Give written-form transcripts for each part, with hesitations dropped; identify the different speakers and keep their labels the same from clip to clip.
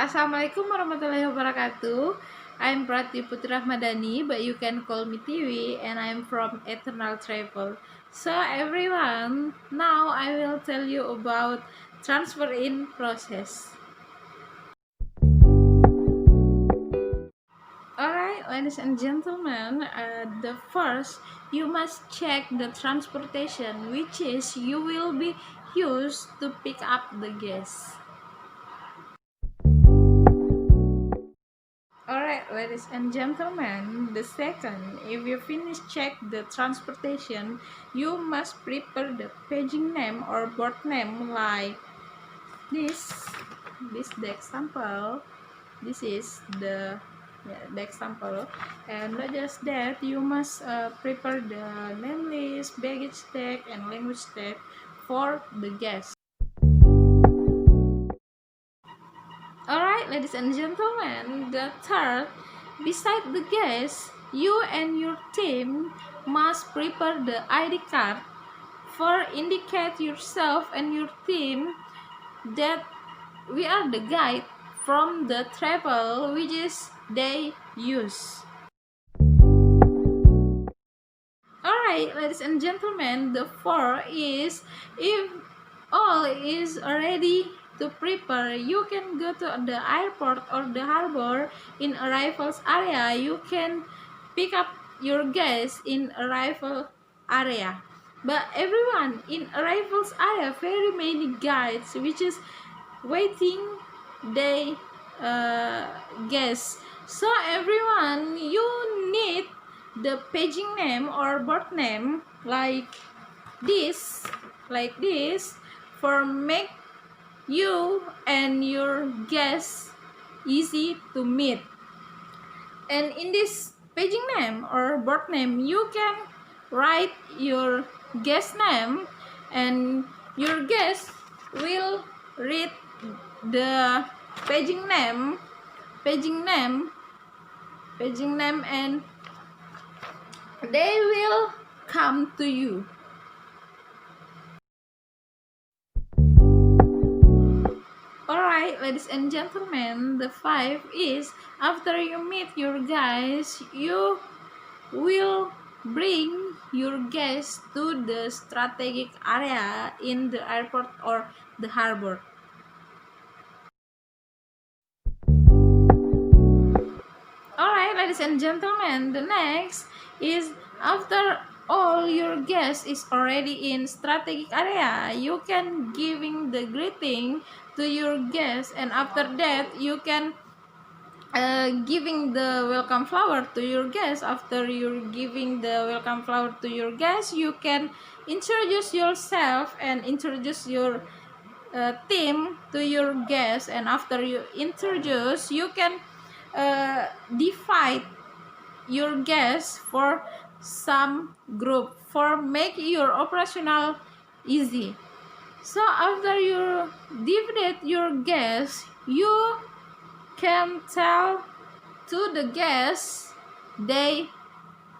Speaker 1: Assalamualaikum warahmatullahi wabarakatuh. I'm Prati Putri Rahmadani, but you can call me Tiwi, and I'm from Eternal Travel. So everyone, now I will tell you about transfer in process. Alright, ladies and gentlemen, the first you must check the transportation, which is you will be used to pick up the guests. Alright, ladies and gentlemen, the second, if you finish check the transportation, you must prepare the paging name or board name like this. This the example. This is the example, and not just that, you must prepare the name list, baggage tag, and language tag for the guest. Alright, ladies and gentlemen, the third, beside the guests, you and your team must prepare the ID card for indicate yourself and your team that we are the guide from the travel which is they use. Alright, ladies and gentlemen, the four is if all is ready to prepare, you can go to the airport or the harbor. In arrivals area, you can pick up your guests in arrival area. But everyone in arrivals area, very many guides which is waiting they guests. So everyone, you need the paging name or board name this like this for make you and your guests easy to meet. And in this paging name or board name, you can write your guest name, and your guest will read the paging name paging name paging name, and they will come to you. Alright, ladies and gentlemen, the five is after you meet your guys, you will bring your guests to the strategic area in the airport or the harbor. Alright, ladies and gentlemen, the next is after all your guests is already in strategic area, you can giving the greeting to your guests, and after that you can giving the welcome flower to your guests. After you're giving the welcome flower to your guests, you can introduce yourself and introduce your team to your guests, and after you introduce, you can divide your guests for some group for make your operational easy. So after you divide your guests, you can tell to the guests they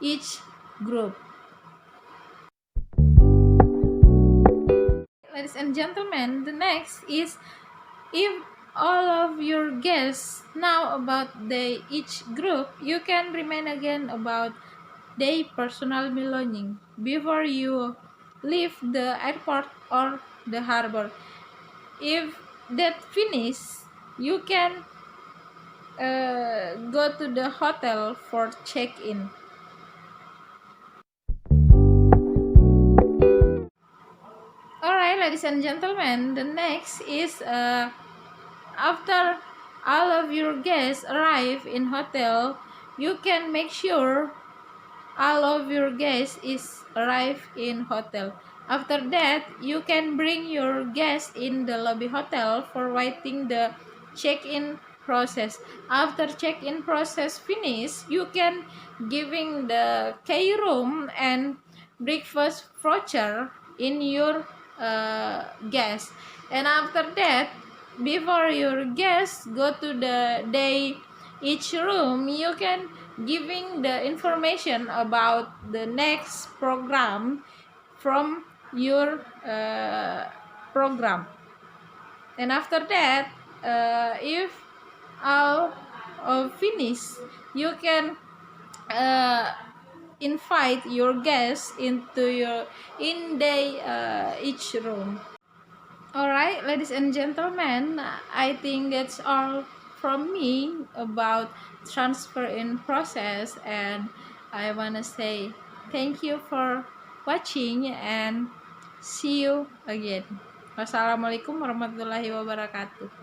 Speaker 1: each group. Ladies and gentlemen, the next is if all of your guests know about the each group, you can remain again about their personal belonging before you leave the airport or the harbor. If that finish, you can go to the hotel for check-in. Alright, ladies and gentlemen, the next is after all of your guests arrive in hotel, you can make sure all of your guests is arrive in hotel. After that, you can bring your guests in the lobby hotel for waiting the check-in process. After check-in process finish, you can giving the key room and breakfast voucher in your guests. And after that, before your guests go to the day each room, you can giving the information about the next program from your program. And after that, if all finished, you can uh, invite your guests into your in the each room. All right, ladies and gentlemen, I think that's all from me about transfer in process, and I want to say thank you for watching and see you again. Wassalamualaikum warahmatullahi wabarakatuh.